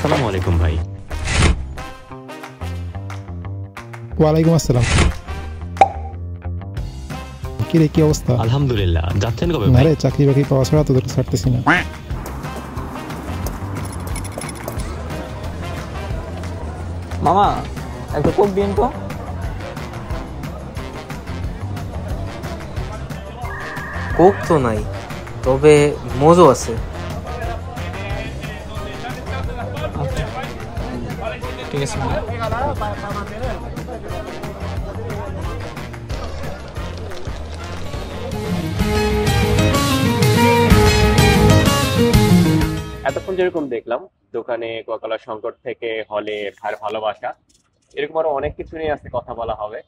আসসালামু আলাইকুম ভাই। ওয়ালাইকুম আসসালাম। কি রে, কি অবস্থা? আলহামদুলিল্লাহ। যাচ্ছেন কবে না ভাই? রে, চাকরি বাকরি পাওয়া ছাড়া তোদের ছাড়তেছি না। মামা একটা কোক দিন তো। কোক তো নাই, তবে মোজো আছে। ঠিক আছে মামা। এতক্ষণ যেরকম দেখলাম দোকানে কোকাকোলা সংকট থেকে হলে ভাইয়ের ভালোবাসা, এরকম আরো অনেক কিছু নিয়ে আজকে কথা বলা হবে।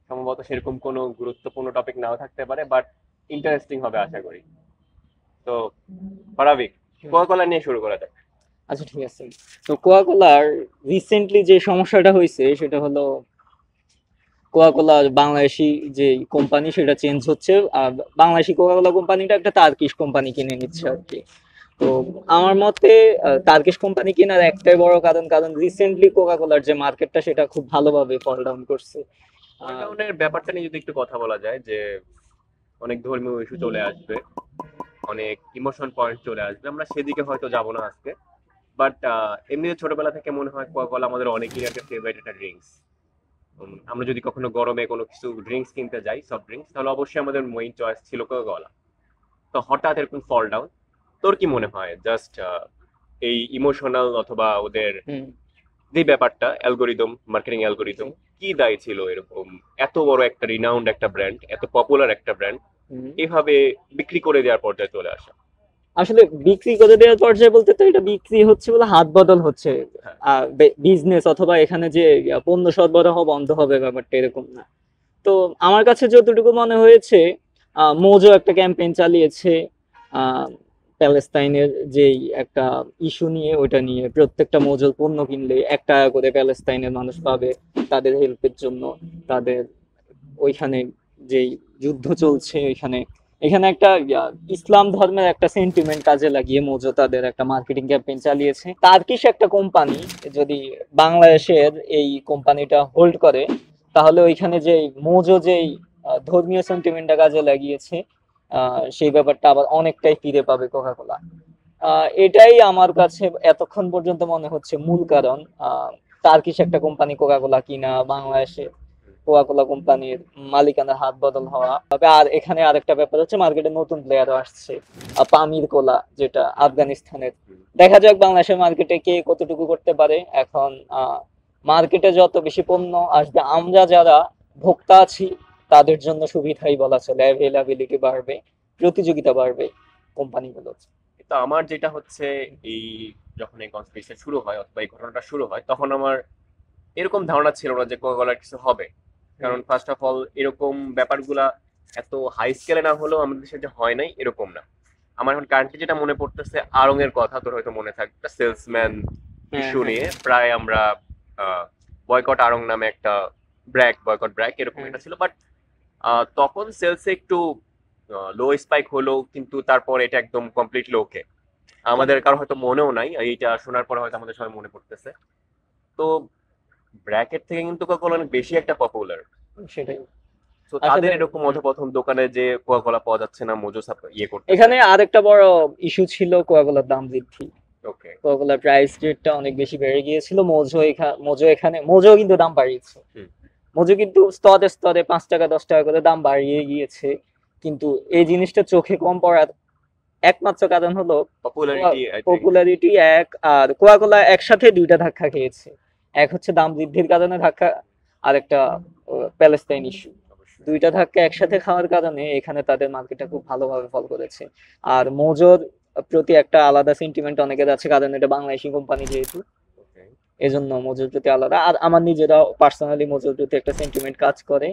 সম্ভবত সেরকম কোনো গুরুত্বপূর্ণ টপিক নাও থাকতে পারে, বাট ইন্টারেস্টিং হবে আশা করি। তো ফারাবিক, কোকাকোলা নিয়ে শুরু করা যাক। আচ্ছা ঠিক আছে। তো কোকাকোলার রিসেন্টলি যে সমস্যাটা হয়েছে সেটা হলো কোকাকোলা বাংলাদেশি যে কোম্পানি সেটা চেঞ্জ হচ্ছে, আর বাংলাদেশি কোকাকোলা কোম্পানিটা একটা তার্কিশ কোম্পানি কিনে নিচ্ছে আর কি। তো আমার মতে তার্কিশ কোম্পানি কেনার একটাই বড় কারণ রিসেন্টলি কোকাকোলার যে মার্কেটটা সেটা খুব ভালোভাবে ফল ডাউন করছে। লকডাউনের ব্যাপারটা নিয়ে যদি একটু কথা বলা যায়, যে অনেক ধর্মীয় ইস্যু চলে আসবে, অনেক ইমোশন পয়েন্ট চলে আসবে, আমরা সেদিকে হয়তো যাব না আজকে। বাট এমনিতে ছোটবেলা থেকে মনে হয় কোকাকোলা আমাদের অনেকেরই একটা ফেভারিট একটা ড্রিঙ্কস। আমরা যদি কখনো গরমে কোনো কিছু ড্রিঙ্কস কিনতে যাই, সফট ড্রিঙ্কস, তাহলে অবশ্যই আমাদের মেইন চয়েস ছিল কোকাকোলা। তো হঠাৎ এরকম ফল ডাউন, তোর কি মনে হয় জাস্ট এই ইমোশনাল অথবা ওদের যে ব্যাপারটা অ্যালগোরিদম, মার্কেটিং অ্যালগোরিদম, কি দায়ী ছিল এরকম এত বড় একটা রিনাউন্ড একটা ব্র্যান্ড, এত পপুলার একটা ব্র্যান্ড এভাবে বিক্রি করে দেওয়ার পর্যায়ে চলে আসা? আসলে বিক্রি করে দেওয়ার পর্যায়ে বলতে তো এটা বিক্রি হচ্ছে বলে হাত বদল হচ্ছে, বিজনেস অথবা এখানে যে পণ্য সরবরাহ বন্ধ হবে ব্যাপারটা এরকম না। তো আমার কাছে যতটুকু মনে হয়েছে, মোজো একটা ক্যাম্পেইন চালিয়েছে প্যালেস্তাইনের যেই একটা ইস্যু নিয়ে, ওইটা নিয়ে প্রত্যেকটা মোজোর পণ্য কিনলে 1 টাকা করে প্যালেস্তাইনের মানুষ পাবে তাদের হেল্পের জন্য। তাদের ওইখানে যেই যুদ্ধ চলছে ওইখানে, এখানে একটা ইসলাম ধর্মের একটা সেন্টিমেন্ট কাজে লাগিয়ে মোজো তাদের একটা মার্কেটিং ক্যাম্পেইন চালিয়েছে। তার্কিশ একটা কোম্পানি যদি বাংলাদেশের এই কোম্পানিটা হোল্ড করে, তাহলে ওইখানে যে মোজো যেই ধর্মীয় সেন্টিমেন্টটা কাজে লাগিয়েছে সেই ব্যাপারটা আবার অনেকটাই ফিরে পাবে কোকাকোলা। এটাই আমার কাছে এতক্ষণ পর্যন্ত মনে হচ্ছে মূল কারণ তার্কিশ একটা কোম্পানি কোকাকোলা কিনা, বাংলাদেশে কোকাকোলা কোম্পানির মালিকানার হাত বদল হওয়া। তবে আর এখানে আরেকটা ব্যাপার হচ্ছে মার্কেটে নতুন প্লেয়ারও আসছে, পামির কোলা যেটা আফগানিস্তানের। দেখা যাক বাংলাদেশের মার্কেটে কে কতটুকু করতে পারে। এখন মার্কেটে যত বেশি পণ্য আসবে, আমরা যারা ভোক্তা আছি তাদের জন্য সুবিধাই বলা চলে, অ্যাভেলেবিলিটি বাড়বে, প্রতিযোগিতা বাড়বে কোম্পানিগুলো। তো আমার যেটা হচ্ছে, এই যখন এই কনস্পিরেসি শুরু হয় অথবা এই ঘটনাটা শুরু হয়, তখন আমার এরকম ধারণা ছিল না যে কোকাকোলার কিছু হবে। কারণ ফার্স্ট অফ অল এরকম ব্যাপারগুলা এত হাই স্কেলে না হলেও আমাদের দেশে যে হয় নাই এরকম না। আমার এখন কারেন্টলি যেটা মনে পড়তেছে, আড়ং এর কথা তোর হয়তো মনে থাকবে, সেলসম্যান ইস্যু নিয়ে প্রায় আমরা বয়কট আড়ং নামে একটা বয়কট ব্র্যাক এরকম একটা ছিল। বাট তখন সেলসে একটু লো স্পাইক হলো, কিন্তু তারপর এটা একদম কমপ্লিটলি ওকে। আমাদের কারো হয়তো মনেও নাই, এইটা শোনার পরে হয়তো আমাদের সবাই মনে পড়তেছে। তো ব্র্যাকেট থেকে কিন্তু কোকাকোলা অনেক বেশি একটা পপুলার। সেটাই। তো তাদের এরকম অধপতন, দোকানে যে কোকাকোলা পাওয়া যাচ্ছে না, মোজো ইয়ে করতে। এখানে আরেকটা বড় ইস্যু ছিল কোকাকোলার দাম বৃদ্ধি। ওকে, কোকাকোলার প্রাইস রেটটা অনেক বেশি বেড়ে গিয়েছিল। মোজো কিন্তু দাম বাড়িয়েছে। মোজো কিন্তু স্তরে স্তরে 5 টাকা 10 টাকা করে দাম বাড়িয়ে গিয়েছে। কিন্তু এই জিনিসটা চোখে কম পড়ার একমাত্র কারণ হলো পপুলারিটি এক, আর কোকাকোলা একসাথে দুইটা ধাক্কা খেয়েছে। এক হচ্ছে দাম বৃদ্ধির কারণে ধাক্কা, আর একটা প্যালেস্তাইন ইস্যু। দুইটা ধাক্কা একসাথে খাওয়ার কারণে এখানে তাদের মার্কেটটা খুব ভালোভাবে ফল করেছে। আর মোজোর প্রতি একটা আলাদা সেন্টিমেন্ট অনেকের আছে, কারণ এটা বাংলাদেশি কোম্পানি যেহেতু, এজন্য মোজোর প্রতি আলাদা। আর আমার নিজেরাও পার্সোনালি মোজোর প্রতি একটা সেন্টিমেন্ট কাজ করে।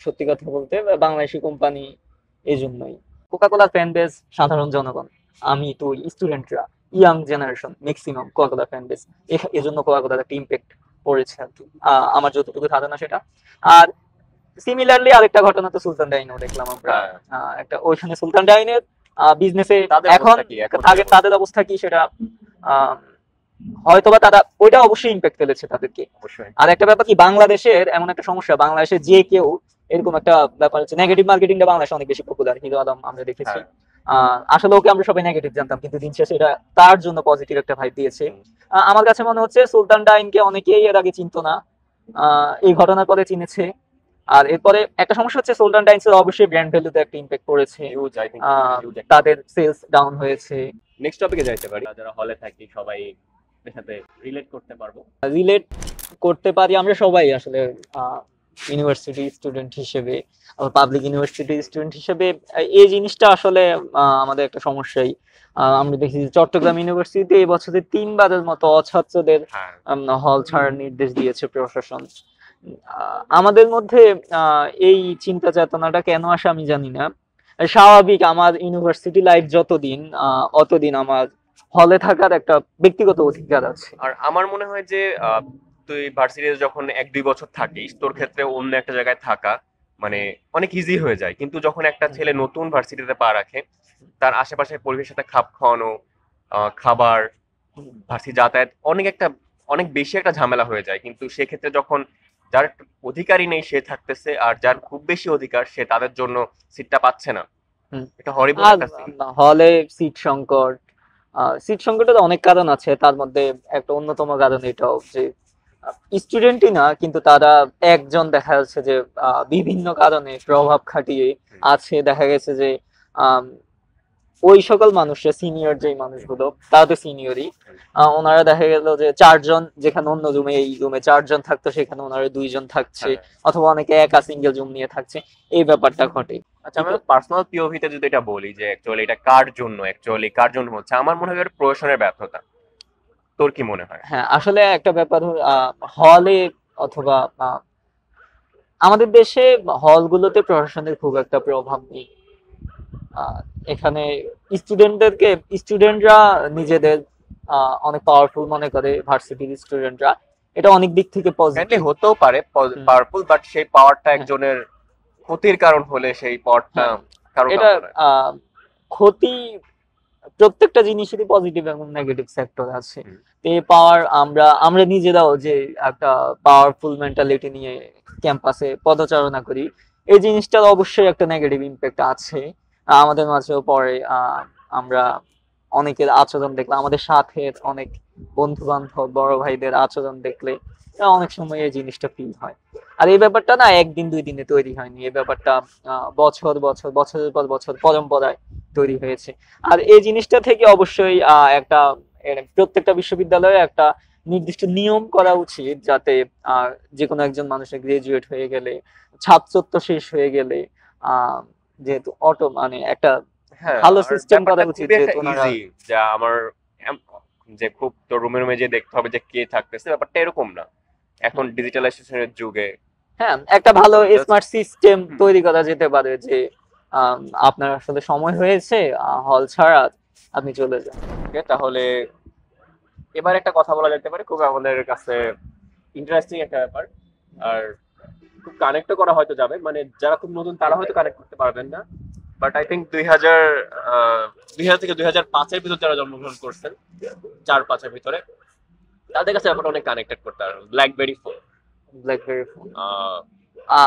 সত্যি কথা বলতে বাংলাদেশি কোম্পানি এই জন্যই। কোকাকোলার ফ্যান বেস সাধারণ জনগণ, আমি তুই স্টুডেন্টরা, ইয়াং জেনারেশন ম্যাক্সিমাম কোকাকোলার ফ্যান বেস, এজন্য কোকাকোলার একটা ইম্প্যাক্ট পড়েছে আর কি, আমার যতটুকু ধারণা সেটা। আর সিমিলারলি আরেকটা ঘটনা তো সুলতান ডাইনও দেখলাম আমরা, একটা ওইখানে সুলতান ডাইনের বিজনেসে এখন তাদের অবস্থা কি সেটা হয়তোবা তারা ওইটা অবশ্যই ইম্প্যাক্ট ফেলেছে তাদেরকে। অবশ্যই। আর একটা ব্যাপার কি, বাংলাদেশের এমন একটা সমস্যা, বাংলাদেশে যে কেউ এরকম একটা ব্যাপার হচ্ছে, নেগেটিভ মার্কেটিংটা বাংলাদেশে অনেক বেশি পপুলার। হিরো আলম আমরা দেখেছি, আসলে ওকে আমরা সবাই নেগেটিভ জানতাম, কিন্তু দিন শেষে এটা তার জন্য পজিটিভ একটা ভাইব দিয়েছে। আমার কাছে মনে হচ্ছে সুলতান ডাইনকে অনেকেই এর আগে চিনতো না, এই ঘটনার পরে চিনেছে। আর এরপরে একটা সমস্যা হচ্ছে সুলতান ডাইনস এর অবশ্যই ব্র্যান্ড ভ্যালুতে একটা ইম্প্যাক্ট পড়েছে, হিউজ, আই থিংক হিউজ। তাদের সেলস ডাউন হয়েছে। নেক্সট টপিকে যাইতে পারি। যারা হলে থাকি সবাই এর সাথে রিলেট করতে পারবো। রিলেট করতে পারি আমরা সবাই আসলে, ইউনিভার্সিটি স্টুডেন্ট হিসেবে, পাবলিক ইউনিভার্সিটি স্টুডেন্ট হিসেবে এই জিনিসটা আসলে আমাদের একটা সমস্যাই। আমরা দেখি যে চট্টগ্রাম ইউনিভার্সিটিতে এই বছরে 3বারের মতো অছাত্রদের হল ছাড়ার নির্দেশ দিয়েছে প্রশাসন। আমাদের মধ্যে এই চিন্তা চেতনাটা কেন আসে আমি জানি না। স্বাভাবিক, আমার ইউনিভার্সিটি লাইফ যতদিন অতদিন আমার হলে থাকার একটা ব্যক্তিগত অধিকার আছে। আর আমার মনে হয় যে তুই ভার্সিটিতে যখন 1-2 বছর থাকিস, তোর ক্ষেত্রে অন্য একটা জায়গায় থাকা মানে অনেক ইজি হয়ে যায়। কিন্তু যখন একটা ছেলে নতুন ভার্সিটিতে পা রাখে, তার আশেপাশের পরিবেশের সাথে খাপ খাওয়ানো, খাবার, ভার্সিটি যাতায়াত অনেক বেশি একটা ঝামেলা হয়ে যায়। কিন্তু সেক্ষেত্রে যখন যার অধিকারই নেই সে থাকতেছে, আর যার খুব বেশি অধিকার সে তাদের জন্য সিটটা পাচ্ছে না, এটা হরিবল একটা সিন। হলে সিট সংকটের অনেক কারণ আছে, তার মধ্যে একটা অন্যতম কারণ এটাও যে স্টুডেন্টই না, কিন্তু তারা একজন দেখা যাচ্ছে যে বিভিন্ন কারণে প্রভাব খাটিয়ে আছে। দেখা গেছে যে ওই সকল মানুষরা সিনিয়র, যেই মানুষগুলো তারা তো সিনিয়রই, ওনারা দেখা গেল যে 4জন, যেখানে অন্য রুমে এই রুমে 4জন থাকতো সেখানে ওনারা 2জন থাকছে, অথবা অনেকে একা সিঙ্গেল রুম নিয়ে থাকছে, এই ব্যাপারটা ঘটে। আচ্ছা, আমি পার্সোনাল পিওভিতে যদি এটা বলি যে অ্যাকচুয়ালি এটা কার জন্য হচ্ছে, আমার মনে হয় এটা প্রশাসনের ব্যর্থতা। তোর কি মনে হয়? হ্যাঁ, আসলে একটা ব্যাপার হলে অথবা আমাদের দেশে হলগুলোতে প্রশাসনের খুব একটা প্রভাব নেই। এখানে স্টুডেন্টরা নিজেদের অনেক পাওয়ারফুল মনে করে, ভার্সিটির স্টুডেন্টরা। এটা অনেক দিক থেকে পজিটিভ হতেও পারে পাওয়ারফুল, বাট সেই পাওয়ারটা একজনের ক্ষতির কারণ হলে সেই পাওয়ারটা কারো এটা ক্ষতি, প্রত্যেকটা জিনিসেরই পজিটিভ এবং নেগেটিভ সেক্টর আছে। এই পাওয়ার আমরা নিজেরাও যে একটা পাওয়ারফুল মেন্টালিটি নিয়ে ক্যাম্পাসে পদচারণা করি, এই জিনিসটার অবশ্যই একটা নেগেটিভ ইম্প্যাক্ট আছে আমাদের মাঝেও পড়ে। আমরা অনেকের আচরণ দেখলে, আমাদের সাথে অনেক বন্ধু বান্ধব বড় ভাইদের আচরণ দেখলে অনেক সময় এই জিনিসটা ফিল হয়। আর এই ব্যাপারটা না 1 দিন 2 দিনে তৈরি হয়নি, এই ব্যাপারটা বছরের পর বছর পরম্পরায় তৈরি হয়েছে। আর এই জিনিসটা থেকে অবশ্যই একটা প্রত্যেকটা বিশ্ববিদ্যালয়ে একটা নির্দিষ্ট নিয়ম করা উচিত, যাতে যে কোনো একজন মানুষের গ্রাজুয়েট হয়ে গেলে, ছাত্রত্ব শেষ হয়ে গেলে, যেহেতু মানে একটা ভালো সিস্টেম করা উচিত, যা আমার যে খুব তোর রুমে যে দেখতে হবে যে কে থাকতেছে, ব্যাপারটা এরকম না। এখন ডিজিটালাইজেশনের যুগে হ্যাঁ, একটা ভালো স্মার্ট সিস্টেম তৈরি করা যেতে পারে যে আপনার আসলে সময় হয়েছে হল ছাড়া, আপনি চলে যান। তাহলে এবার একটা কথা বলা যেতে পারে, খুব আমাদের কাছে ইন্টারেস্টিং একটা ব্যাপার, আর খুব কানেক্ট করা হয়তো যাবে, মানে যারা খুব নতুন তারা হয়তো কানেক্ট করতে পারবেন না, বাট আই থিঙ্ক 2000 থেকে 2005-এর ভিতর যারা জন্মগ্রহণ করছেন, 4-5-এর ভিতরে, তাদের কাছে ব্যাপারটা অনেক কানেক্টেড করতে পারবে। ব্ল্যাকবেরি ফোন,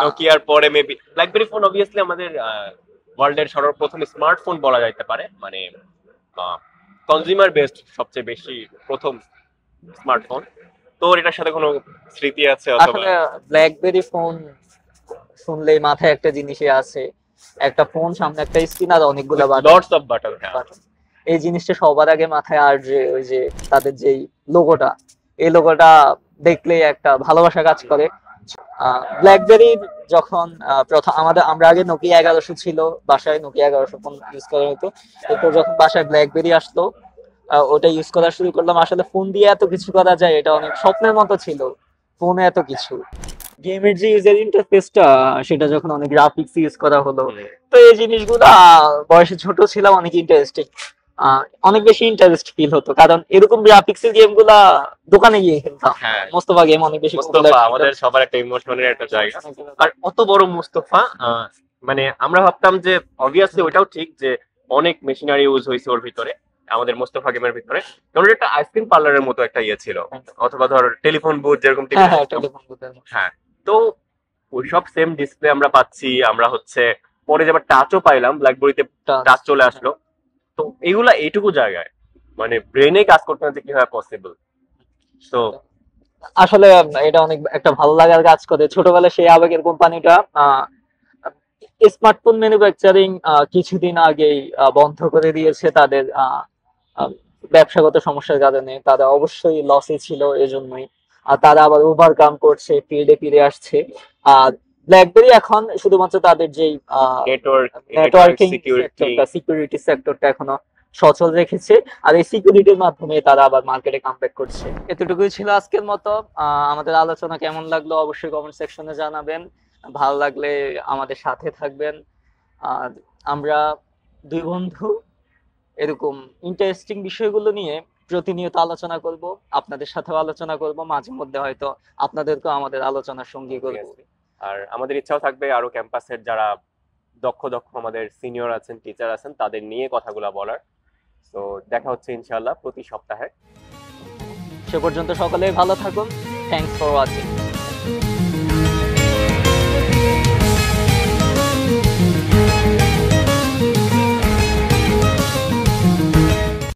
নোকিয়ার পরে মেবি ব্ল্যাকবেরি ফোন অবভিয়াসলি আমাদের ওয়ার্ল্ডের সর্বপ্রথম স্মার্টফোন বলা যাইতে পারে, মানে কনজিউমার বেসড সবচেয়ে বেশি প্রথম স্মার্টফোন। তোর এটার সাথে কোনো স্মৃতি আছে? আসলে ব্ল্যাকবেরি ফোন শুনলেই মাথায় একটা জিনিসই আছে, একটা ফোন, সামনে একটা স্ক্রিন আর অনেকগুলো বাটন। এই জিনিসটা সবার আগে মাথায়, আর যে ওই যে তাদের যেই লোগোটা, এই লোগোটা দেখলেই একটা ভালোবাসা কাজ করে। ব্ল্যাকবেরি যখন প্রথম আমরা আগে নোকিয়া 1100 ছিল, বাসায় নোকিয়া 1100 ফোন ইউজ করা হতো। এরপর যখন বাসায় ব্ল্যাকবেরি আসলো, ওটা ইউজ করা শুরু করলাম। আসলে ফোন দিয়ে এত কিছু করা যায়, এটা অনেক স্বপ্নের মতো ছিল, ফোনে এত কিছু। গেমের যে ইউজার ইন্টারফেসটা, সেটা যখন অনেক গ্রাফিক্স ইউজ করা হলো, তো এই জিনিসগুলো বয়সে ছোট ছিলাম, অনেক ইন্টারেস্টিং, অনেক বেশি ইন্টারেস্ট ফিল হতো, কারণ এরকম গ্রাফিক্সের গেমগুলা দোকানে গিয়ে খেলতাম। মোস্তফা গেম অনেক বেশি, আমাদের সবার একটা ইমোশনের একটা জায়গা। আর অত বড় মোস্তফা, মানে আমরা ভাবতাম যে অবভিয়াসলি ওইটাও ঠিক যে অনেক মেশিনারি ইউজ হয়েছে ওর ভিতরে, আমাদের মোস্তফা গেমের ভিতরে, কারণ এটা একটা আইসক্রিম পার্লারের মতো একটা ইয়ে ছিল, অথবা ধর টেলিফোন বুথ যেরকম হ্যাঁ হ্যাঁ, টেলিফোন। টেলিফোন বুথের মতো। হ্যাঁ, তো ওইসব সেম ডিসপ্লে আমরা পাচ্ছি, আমরা হচ্ছে পরে যে আবার টাচও পাইলাম, ব্ল্যাকবেরিতে টাচ চলে আসলো। তো এগুলা এইটুকু জায়গায় মানে ব্রেনে কাজ করতে না কিভাবে পসিবল। তো আসলে এটা অনেক একটা ভালো লাগার কাজ করে। ছোটবেলায় সেই আবেগের কোম্পানিটা স্মার্টফোন ম্যানুফ্যাকচারিং কিছুদিন আগেই বন্ধ করে দিয়েছে তাদের আহ, ব্যবসাগত সমস্যার কারণে। তারা অবশ্যই লসে ছিল, এজন্যই। আর তারা আবার ওভারকাম করছে, ফিল্ডে ফিরে আসছে। আর ব্ল্যাকবেরি এখন শুধুমাত্র তাদের যেই নেটওয়ার্কিং সিকিউরিটি, সেক্টরটা, সিকিউরিটি সেক্টরটা এখনো সচল রেখেছে। আর এই সিকিউরিটির মাধ্যমে তারা আবার মার্কেটে কামব্যাক করছে। এতটুকুই ছিল আজকের মতো। আমাদের আলোচনা কেমন লাগলো অবশ্যই কমেন্ট সেকশনে জানাবেন। ভালো লাগলে আমাদের সাথে থাকবেন। আর আমরা দুই বন্ধু এরকম ইন্টারেস্টিং বিষয়গুলো নিয়ে প্রতিনিয়ত আলোচনা করব, আপনাদের সাথেও আলোচনা করব, মাঝে মধ্যে হয়তো আপনাদেরকেও আমাদের আলোচনার সঙ্গী করব। আর আমাদের ইচ্ছাও থাকবে আরো ক্যাম্পাসের যারা দক্ষ দক্ষ আমাদের সিনিয়র আছেন, টিচার আছেন, তাদের নিয়ে কথাগুলো বলার। তো দেখা হচ্ছে ইনশাআল্লাহ প্রতি সপ্তাহে। সে পর্যন্ত সকলেই ভালো থাকুন। Thanks for watching.